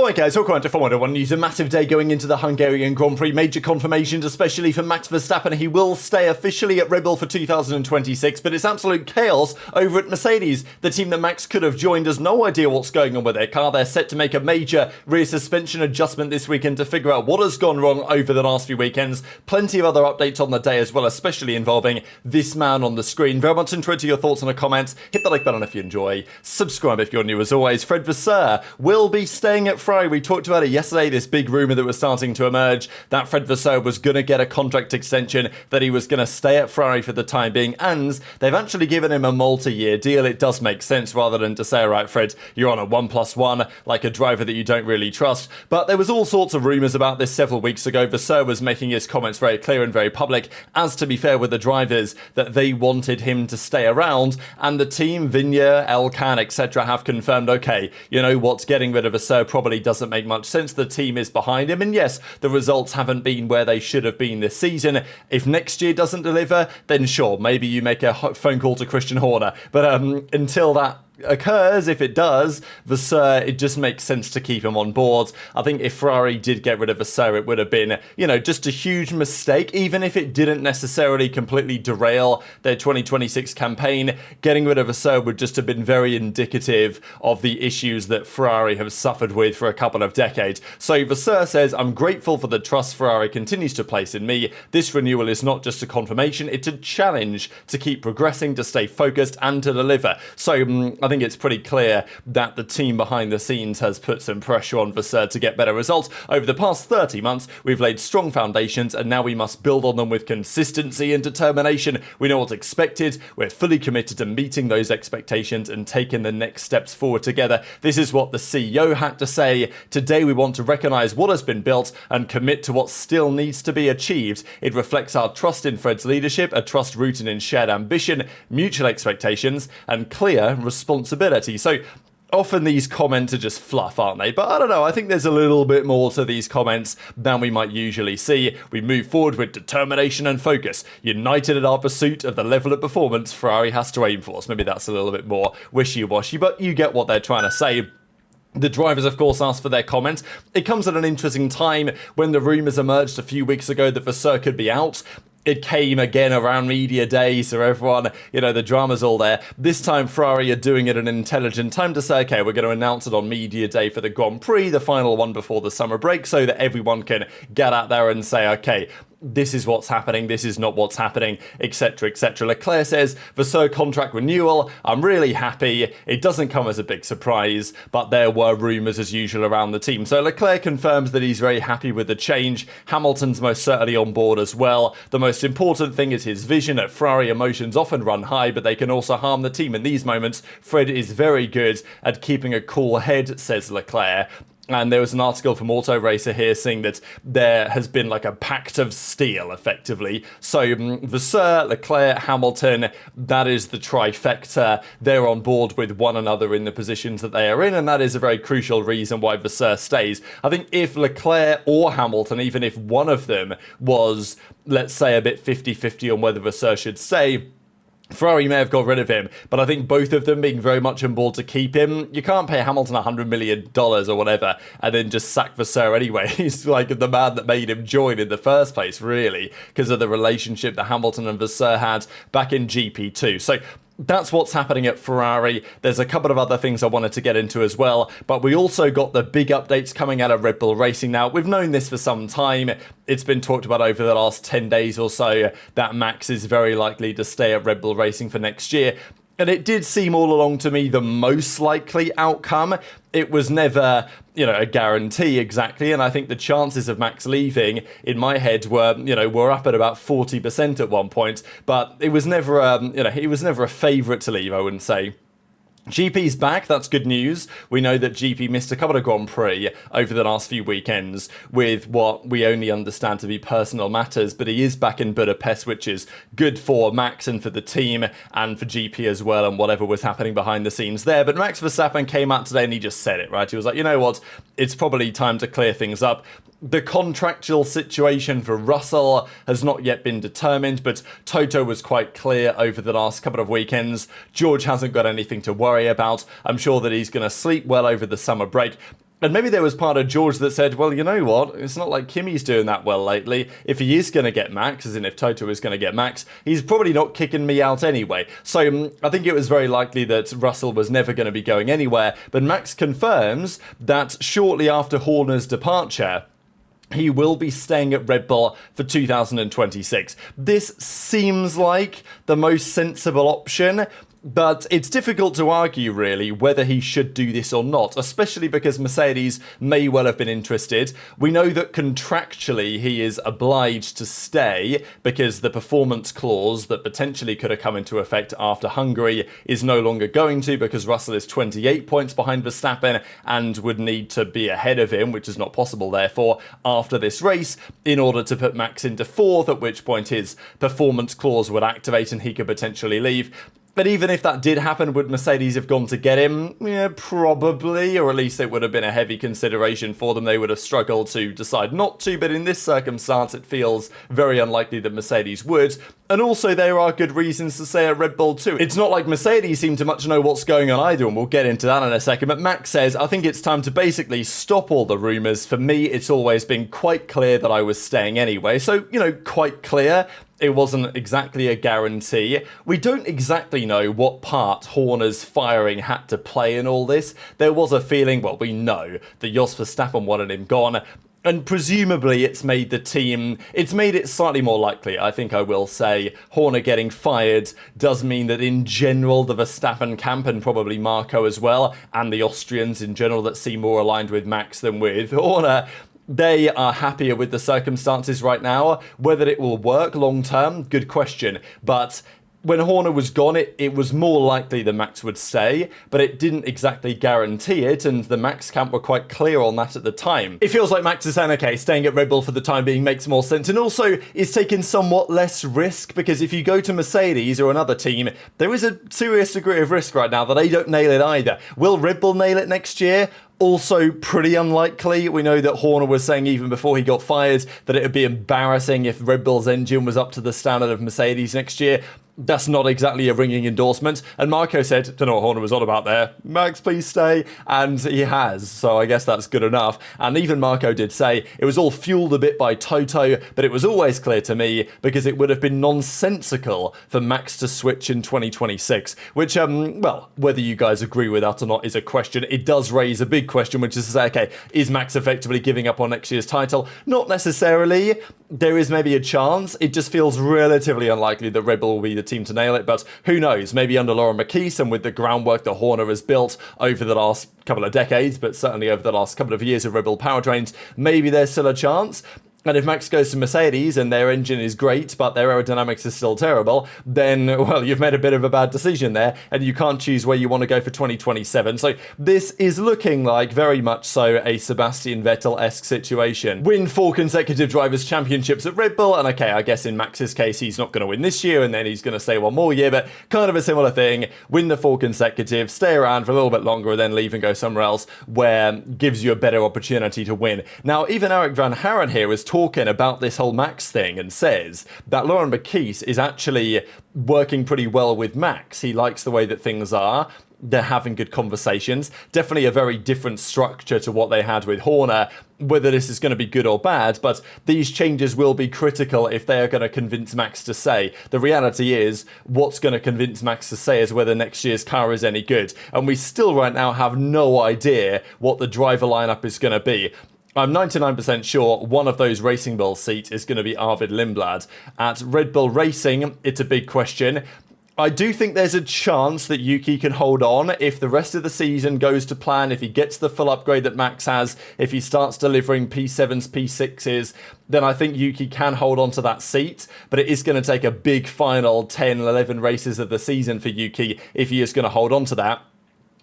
Alright guys, welcome on to Formula 1 news. A massive day going into the Hungarian Grand Prix. Major confirmations, especially for Max Verstappen. He will stay officially at Red Bull for 2026, but it's absolute chaos over at Mercedes. The team that Max could have joined has no idea what's going on with their car. They're set to make a major rear suspension adjustment this weekend to figure out what has gone wrong over the last few weekends. Plenty of other updates on the day as well, especially involving this man on the screen. Very much enjoyed your thoughts in the comments. Hit the like button if you enjoy. Subscribe if you're new as always. Fred Vasseur will be staying at Ferrari. We talked about it yesterday, this big rumour that was starting to emerge that Fred Vasseur was going to get a contract extension, that he was going to stay at Ferrari for the time being, and they've actually given him a multi-year deal. It does make sense rather than to say, all right, Fred, you're on a 1+1, like a driver that you don't really trust. But there was all sorts of rumours about this several weeks ago. Vasseur was making his comments very clear and very public, as to be fair with the drivers, that they wanted him to stay around, and the team, Vinya, Elkan, etc. have confirmed, okay, you know what, getting rid of Vasseur probably doesn't make much sense. The team is behind him, and yes, the results haven't been where they should have been this season. If next year doesn't deliver, then sure, maybe you make a phone call to Christian Horner, but until that occurs, if it does, Vasseur, it just makes sense to keep him on board. I think if Ferrari did get rid of Vasseur, it would have been, you know, just a huge mistake, even if it didn't necessarily completely derail their 2026 campaign. Getting rid of Vasseur would just have been very indicative of the issues that Ferrari have suffered with for a couple of decades. So Vasseur says, I'm grateful for the trust Ferrari continues to place in me. This renewal is not just a confirmation, it's a challenge to keep progressing, to stay focused and to deliver. So I think it's pretty clear that the team behind the scenes has put some pressure on Vasseur to get better results. Over the past 30 months, we've laid strong foundations, and now we must build on them with consistency and determination. We know what's expected. We're fully committed to meeting those expectations and taking the next steps forward together. This is what the CEO had to say. Today, we want to recognize what has been built and commit to what still needs to be achieved. It reflects our trust in Fred's leadership, a trust rooted in shared ambition, mutual expectations, and clear responsibility. So often these comments are just fluff, aren't they? But I don't know, I think there's a little bit more to these comments than we might usually see. We move forward with determination and focus, united in our pursuit of the level of performance Ferrari has to aim for. So maybe that's a little bit more wishy-washy, but you get what they're trying to say. The drivers, of course, asked for their comments. It comes at an interesting time when the rumours emerged a few weeks ago that Vasseur could be out. It came again around media day, so everyone, you know, the drama's all there. This time, Ferrari are doing it at an intelligent time to say, okay, we're going to announce it on media day for the Grand Prix, the final one before the summer break, so that everyone can get out there and say, okay, this is what's happening, this is not what's happening, etc, etc. Leclerc says, Vasseur contract renewal, I'm really happy. It doesn't come as a big surprise, but there were rumours as usual around the team. So Leclerc confirms that he's very happy with the change. Hamilton's most certainly on board as well. The most important thing is his vision. At Ferrari, emotions often run high, but they can also harm the team in these moments. Fred is very good at keeping a cool head, says Leclerc. And there was an article from Auto Racer here saying that there has been like a pact of steel, effectively. So Vasseur, Leclerc, Hamilton, that is the trifecta. They're on board with one another in the positions that they are in, and that is a very crucial reason why Vasseur stays. I think if Leclerc or Hamilton, even if one of them was, let's say, a bit 50-50 on whether Vasseur should stay, Ferrari may have got rid of him, but I think both of them being very much on board to keep him. You can't pay Hamilton $100 million or whatever and then just sack Vasseur anyway. He's like the man that made him join in the first place, really, because of the relationship that Hamilton and Vasseur had back in GP2. So that's what's happening at Ferrari. There's a couple of other things I wanted to get into as well, but we also got the big updates coming out of Red Bull Racing now. We've known this for some time. It's been talked about over the last 10 days or so that Max is very likely to stay at Red Bull Racing for next year. And it did seem all along to me the most likely outcome. It was never, you know, a guarantee exactly. And I think the chances of Max leaving in my head were, you know, were up at about 40% at one point. But it was never, he was never a favourite to leave, I wouldn't say. GP's back, that's good news. We know that GP missed a couple of Grand Prix over the last few weekends with what we only understand to be personal matters, but he is back in Budapest, which is good for Max and for the team and for GP as well, and whatever was happening behind the scenes there. But Max Verstappen came out today and he just said it, right? He was like, you know what, it's probably time to clear things up. The contractual situation for Russell has not yet been determined, but Toto was quite clear over the last couple of weekends. George hasn't got anything to worry about. I'm sure that he's going to sleep well over the summer break. And maybe there was part of George that said, well, you know what? It's not like Kimi's doing that well lately. If he is going to get Max, as in if Toto is going to get Max, he's probably not kicking me out anyway. So I think it was very likely that Russell was never going to be going anywhere. But Max confirms that shortly after Horner's departure, he will be staying at Red Bull for 2026. This seems like the most sensible option, but it's difficult to argue, really, whether he should do this or not, especially because Mercedes may well have been interested. We know that contractually he is obliged to stay because the performance clause that potentially could have come into effect after Hungary is no longer going to, because Russell is 28 points behind Verstappen and would need to be ahead of him, which is not possible, therefore, after this race, in order to put Max into fourth, at which point his performance clause would activate and he could potentially leave. But even if that did happen, would Mercedes have gone to get him? Yeah, probably, or at least it would have been a heavy consideration for them. They would have struggled to decide not to, but in this circumstance, it feels very unlikely that Mercedes would. And also, there are good reasons to say at Red Bull too. It's not like Mercedes seem to much know what's going on either, and we'll get into that in a second. But Max says, I think it's time to basically stop all the rumours. For me, it's always been quite clear that I was staying anyway. So, quite clear. It wasn't exactly a guarantee. We don't exactly know what part Horner's firing had to play in all this. There was a feeling, well, we know that Jos Verstappen wanted him gone. And presumably it's made it slightly more likely, I think I will say. Horner getting fired does mean that in general the Verstappen camp, and probably Marco as well, and the Austrians in general that seem more aligned with Max than with Horner, they are happier with the circumstances right now. Whether it will work long term, good question. But when Horner was gone, it was more likely that Max would stay, but it didn't exactly guarantee it, and the Max camp were quite clear on that at the time. It feels like Max is saying, okay, staying at Red Bull for the time being makes more sense, and also is taking somewhat less risk, because if you go to Mercedes or another team, there is a serious degree of risk right now that they don't nail it either. Will Red Bull nail it next year? Also pretty unlikely. We know that Horner was saying even before he got fired that it would be embarrassing if Red Bull's engine was up to the standard of Mercedes next year. That's not exactly a ringing endorsement. And Marco said, don't know what Horner was on about there. Max, please stay. And he has. So I guess that's good enough. And even Marco did say it was all fueled a bit by Toto, but it was always clear to me because it would have been nonsensical for Max to switch in 2026. Which, well, whether you guys agree with that or not is a question. It does raise a big question, which is to say, okay, is Max effectively giving up on next year's title? Not necessarily. There is maybe a chance. It just feels relatively unlikely that Red Bull will be the team to nail it, but who knows? Maybe under Laurent McKees and with the groundwork that Horner has built over the last couple of decades, but certainly over the last couple of years of Red Bull powertrains, maybe there's still a chance. And if Max goes to Mercedes and their engine is great, but their aerodynamics is still terrible, then, well, you've made a bit of a bad decision there, and you can't choose where you want to go for 2027. So this is looking like very much so a Sebastian Vettel-esque situation. Win 4 consecutive Drivers' Championships at Red Bull, and okay, I guess in Max's case, he's not going to win this year, and then he's going to stay one more year, but kind of a similar thing. Win the 4 consecutive, stay around for a little bit longer, and then leave and go somewhere else where gives you a better opportunity to win. Now, even Eric Van Haren here is talking about this whole Max thing and says that Laurent McKees is actually working pretty well with Max. He likes the way that things are. They're having good conversations. Definitely a very different structure to what they had with Horner. Whether this is going to be good or bad, but these changes will be critical if they are going to convince Max to stay. The reality is, what's going to convince Max to stay is whether next year's car is any good. And we still right now have no idea what the driver lineup is going to be. I'm 99% sure one of those Racing Bull seats is going to be Arvid Lindblad. At Red Bull Racing, it's a big question. I do think there's a chance that Yuki can hold on if the rest of the season goes to plan, if he gets the full upgrade that Max has, if he starts delivering P7s, P6s, then I think Yuki can hold on to that seat. But it is going to take a big final 10, 11 races of the season for Yuki if he is going to hold on to that.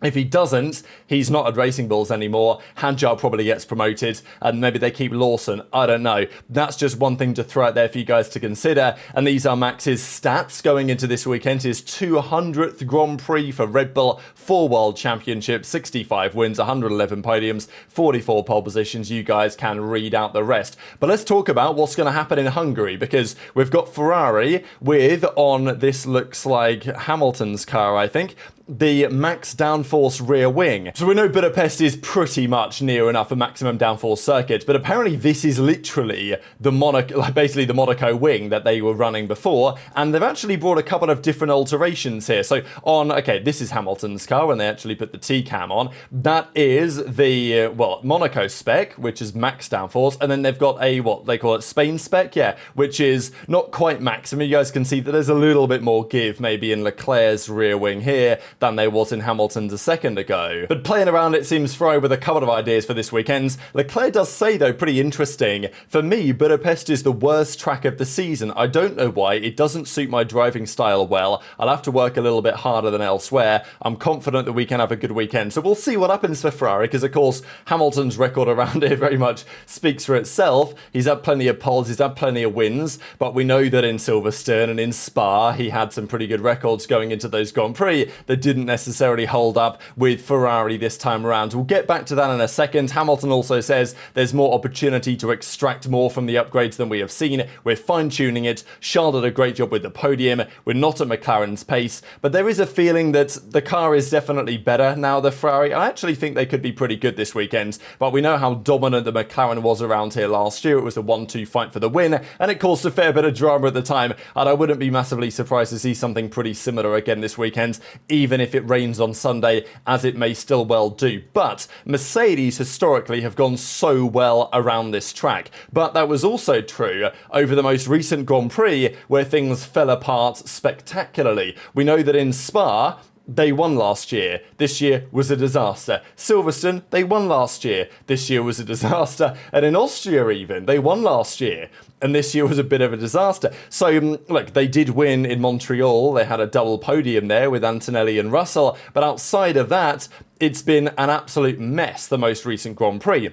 If he doesn't, he's not at Racing Bulls anymore. Hadjar probably gets promoted, and maybe they keep Lawson. I don't know. That's just one thing to throw out there for you guys to consider. And these are Max's stats going into this weekend. His 200th Grand Prix for Red Bull, 4 World Championships, 65 wins, 111 podiums, 44 pole positions. You guys can read out the rest. But let's talk about what's going to happen in Hungary, because we've got Ferrari with, on this looks like Hamilton's car, I think, the max downforce rear wing. So we know Budapest is pretty much near enough a maximum downforce circuit, but apparently this is literally the basically the Monaco wing that they were running before, and they've actually brought a couple of different alterations here. So okay, this is Hamilton's car when they actually put the T-cam on. That is the, Monaco spec, which is max downforce, and then they've got a, what they call it, Spain spec, yeah, which is not quite maximum. You guys can see that there's a little bit more give maybe in Leclerc's rear wing here than there was in Hamilton's a second ago. But playing around, it seems Ferrari with a couple of ideas for this weekend. Leclerc does say, though, pretty interesting, for me, Budapest is the worst track of the season. I don't know why. It doesn't suit my driving style well. I'll have to work a little bit harder than elsewhere. I'm confident that we can have a good weekend. So we'll see what happens for Ferrari, because of course Hamilton's record around here very much speaks for itself. He's had plenty of poles, he's had plenty of wins, but we know that in Silverstone and in Spa he had some pretty good records going into those Grand Prix that didn't necessarily hold up with Ferrari this time around. We'll get back to that in a second. Hamilton also says there's more opportunity to extract more from the upgrades than we have seen. We're fine-tuning it. Charles did a great job with the podium. We're not at McLaren's pace, but there is a feeling that the car is definitely better now, the Ferrari. I actually think they could be pretty good this weekend, but we know how dominant the McLaren was around here last year. It was a 1-2 fight for the win, and it caused a fair bit of drama at the time, and I wouldn't be massively surprised to see something pretty similar again this weekend, even if it rains on Sunday, as it may still well do. But Mercedes historically have gone so well around this track, but that was also true over the most recent Grand Prix where things fell apart spectacularly. We know that in Spa, they won last year. This year was a disaster. Silverstone, they won last year. This year was a disaster. And in Austria even, they won last year. And this year was a bit of a disaster. So, look, they did win in Montreal. They had a double podium there with Antonelli and Russell. But outside of that, it's been an absolute mess, the most recent Grand Prix.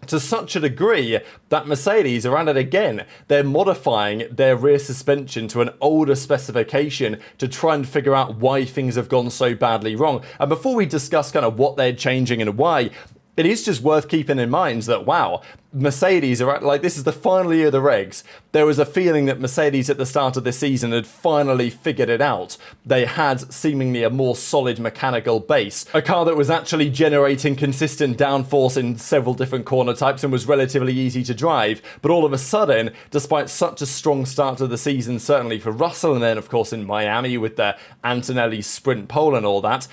To such a degree that Mercedes are at it again. They're modifying their rear suspension to an older specification to try and figure out why things have gone so badly wrong. And before we discuss kind of what they're changing and why, it is just worth keeping in mind that, wow, Mercedes are at, this is the final year of the regs. There was a feeling that Mercedes at the start of the season had finally figured it out. They had seemingly a more solid mechanical base. A car that was actually generating consistent downforce in several different corner types and was relatively easy to drive. But all of a sudden, despite such a strong start to the season, certainly for Russell, and then of course in Miami with the Antonelli sprint pole and all that,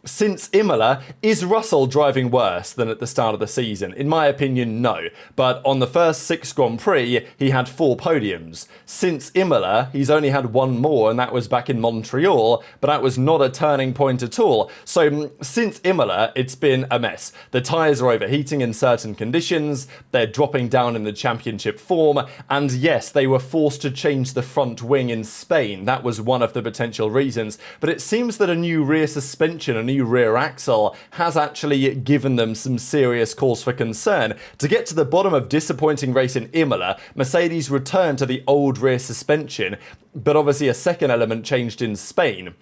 since Imola, is Russell driving worse than at the start of the season? In my opinion, no. But on the first 6 Grand Prix, he had 4 podiums. Since Imola, he's only had 1 more, and that was back in Montreal, but that was not a turning point at all. So since Imola, it's been a mess. The tyres are overheating in certain conditions, they're dropping down in the championship form, and yes, they were forced to change the front wing in Spain. That was one of the potential reasons. But it seems that a new rear suspension, a new rear axle, has actually given them some serious cause for concern. To get to the bottom of disappointing race in Imola, Mercedes returned to the old rear suspension, but obviously a second element changed in Spain.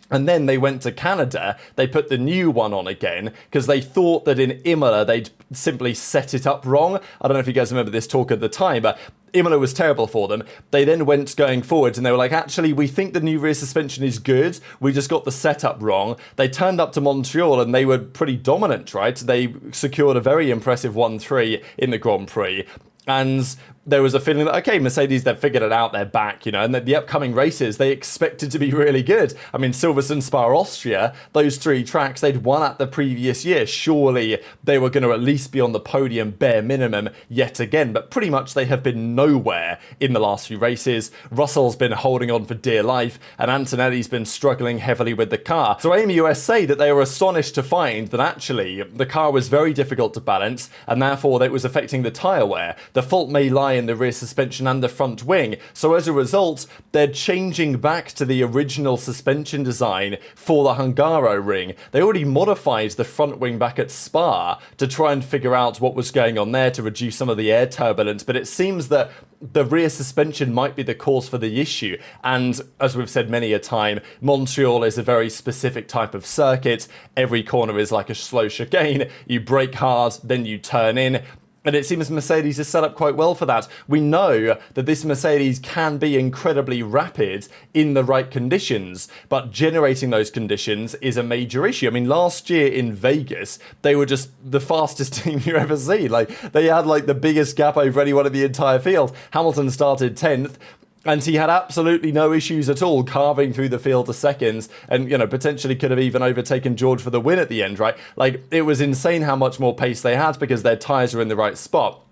And then they went to Canada, they put the new one on again, because they thought that in Imola they'd simply set it up wrong. I don't know if you guys remember this talk at the time, but Imola was terrible for them. They then went going forwards and they were like, actually, we think the new rear suspension is good. We just got the setup wrong. They turned up to Montreal and they were pretty dominant, right? They secured a very impressive 1-3 in the Grand Prix. And there was a feeling that, okay, Mercedes, they've figured it out, they're back, and that the upcoming races, they expected to be really good. I mean, Silverstone, Spa, Austria, those 3 tracks, they'd won at the previous year. Surely they were going to at least be on the podium, bare minimum, yet again. But pretty much they have been nowhere in the last few races. Russell's been holding on for dear life, and Antonelli's been struggling heavily with the car. So AIM-US say that they were astonished to find that actually the car was very difficult to balance, and therefore that was affecting the tyre wear. The fault may lie in the rear suspension and the front wing. So as a result, they're changing back to the original suspension design for the Hungaroring. They already modified the front wing back at Spa to try and figure out what was going on there to reduce some of the air turbulence, but it seems that the rear suspension might be the cause for the issue. And as we've said many a time, Montreal is a very specific type of circuit. Every corner is like a slow chicane. You brake hard, then you turn in. And it seems Mercedes is set up quite well for that. We know that this Mercedes can be incredibly rapid in the right conditions, but generating those conditions is a major issue. I mean, last year in Vegas, they were just the fastest team you ever see. Like, they had like the biggest gap over anyone in the entire field. Hamilton started 10th. And he had absolutely no issues at all carving through the field to seconds and, you know, potentially could have even overtaken George for the win at the end, right? Like, it was insane how much more pace they had because their tyres were in the right spot.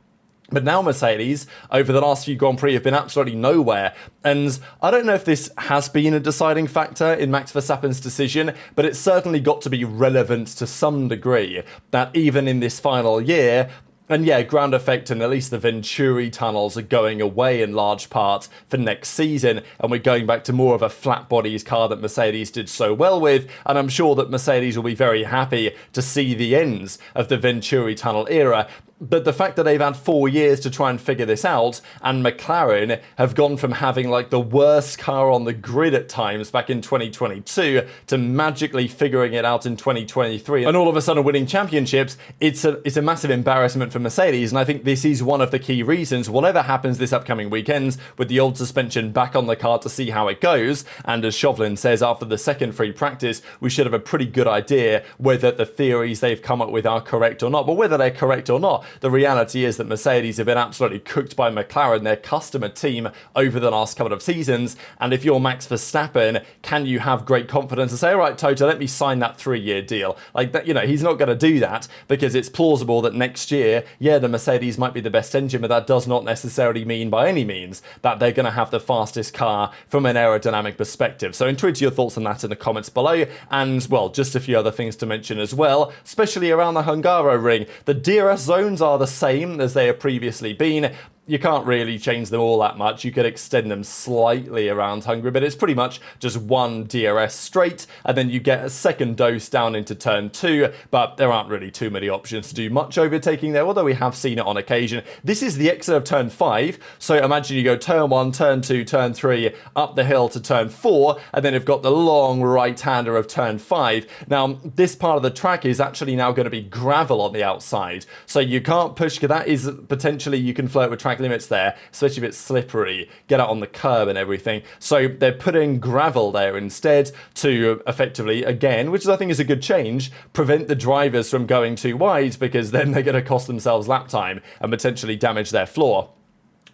But now Mercedes, over the last few Grand Prix, have been absolutely nowhere. And I don't know if this has been a deciding factor in Max Verstappen's decision, but it's certainly got to be relevant to some degree that even in this final year, and yeah, ground effect and at least the Venturi tunnels are going away in large part for next season, and we're going back to more of a flat bodies car that Mercedes did so well with, and I'm sure that Mercedes will be very happy to see the ends of the Venturi tunnel era. But the fact that they've had 4 years to try and figure this out, and McLaren have gone from having like the worst car on the grid at times back in 2022 to magically figuring it out in 2023, and all of a sudden winning championships, it's a massive embarrassment for Mercedes. And I think this is one of the key reasons, whatever happens this upcoming weekend with the old suspension back on the car to see how it goes, and as Chauvelin says, after the second free practice, we should have a pretty good idea whether the theories they've come up with are correct or not. But whether they're correct or not, the reality is that Mercedes have been absolutely cooked by McLaren, their customer team, over the last couple of seasons. And if you're Max Verstappen, can you have great confidence and say, all right, Toto, let me sign that 3-year deal? Like that, you know, he's not going to do that because it's plausible that next year, yeah, the Mercedes might be the best engine, but that does not necessarily mean by any means that they're going to have the fastest car from an aerodynamic perspective. So tweet your thoughts on that in the comments below. And, well, just a few other things to mention as well, especially around the Hungaroring. The DRS zones are the same as they have previously been. You can't really change them all that much. You could extend them slightly around Hungary, but it's pretty much just one DRS straight, and then you get a second dose down into turn 2, but there aren't really too many options to do much overtaking there, although we have seen it on occasion. This is the exit of turn 5, so imagine you go turn 1, turn 2, turn 3, up the hill to turn 4, and then you've got the long right-hander of turn 5. Now, this part of the track is actually now going to be gravel on the outside, so you can't push, that is potentially, you can flirt with track limits there, especially if it's slippery, get out on the curb and everything. So they're putting gravel there instead to effectively, again, which I think is a good change, prevent the drivers from going too wide, because then they're going to cost themselves lap time and potentially damage their floor.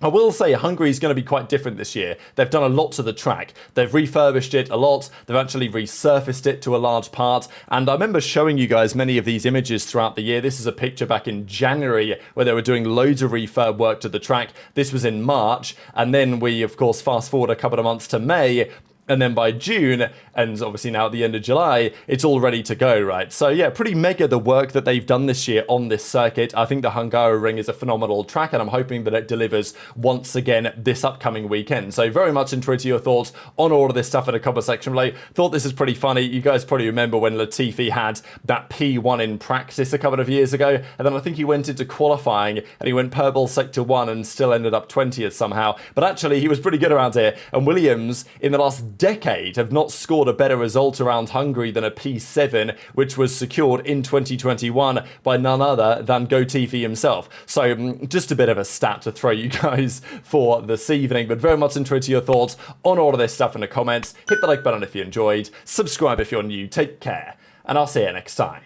I will say Hungary is going to be quite different this year. They've done a lot to the track. They've refurbished it a lot. They've actually resurfaced it to a large part. And I remember showing you guys many of these images throughout the year. This is a picture back in January where they were doing loads of refurb work to the track. This was in March. And then we, of course, fast forward a couple of months to May. And then by June, and obviously now at the end of July, it's all ready to go, right? So yeah, pretty mega the work that they've done this year on this circuit. I think the Hungaroring is a phenomenal track, and I'm hoping that it delivers once again this upcoming weekend. So very much interested to your thoughts on all of this stuff in the comment section below. Thought this is pretty funny. You guys probably remember when Latifi had that P1 in practice a couple of years ago, and then I think he went into qualifying and he went purple sector 1 and still ended up 20th somehow. But actually, he was pretty good around here, and Williams in the last decade have not scored a better result around Hungary than a P7, which was secured in 2021 by none other than Latifi himself. So just a bit of a stat to throw you guys for this evening, but very much interested to your thoughts on all of this stuff in the comments. Hit the like button if you enjoyed, subscribe if you're new, take care, and I'll see you next time.